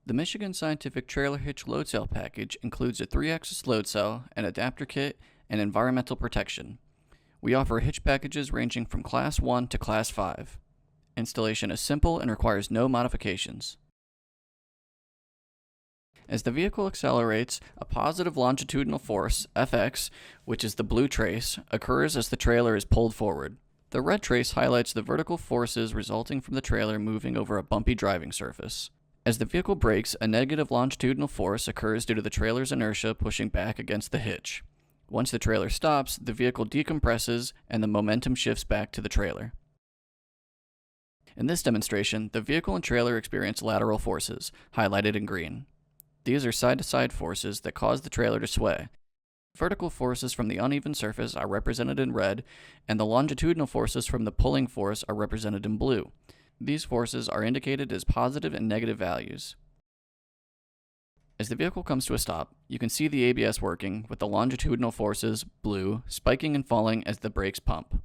The Michigan Scientific Trailer Hitch Load Cell package includes a 3-axis load cell, an adapter kit, and environmental protection. We offer hitch packages ranging from Class 1 to Class 5. Installation is simple and requires no modifications. As the vehicle accelerates, a positive longitudinal force, Fx, which is the blue trace, occurs as the trailer is pulled forward. The red trace highlights the vertical forces resulting from the trailer moving over a bumpy driving surface. As the vehicle brakes, a negative longitudinal force occurs due to the trailer's inertia pushing back against the hitch. Once the trailer stops, the vehicle decompresses and the momentum shifts back to the trailer. In this demonstration, the vehicle and trailer experience lateral forces, highlighted in green. These are side-to-side forces that cause the trailer to sway. Vertical forces from the uneven surface are represented in red, and the longitudinal forces from the pulling force are represented in blue. These forces are indicated as positive and negative values. As the vehicle comes to a stop, you can see the ABS working with the longitudinal forces, blue, spiking and falling as the brakes pump.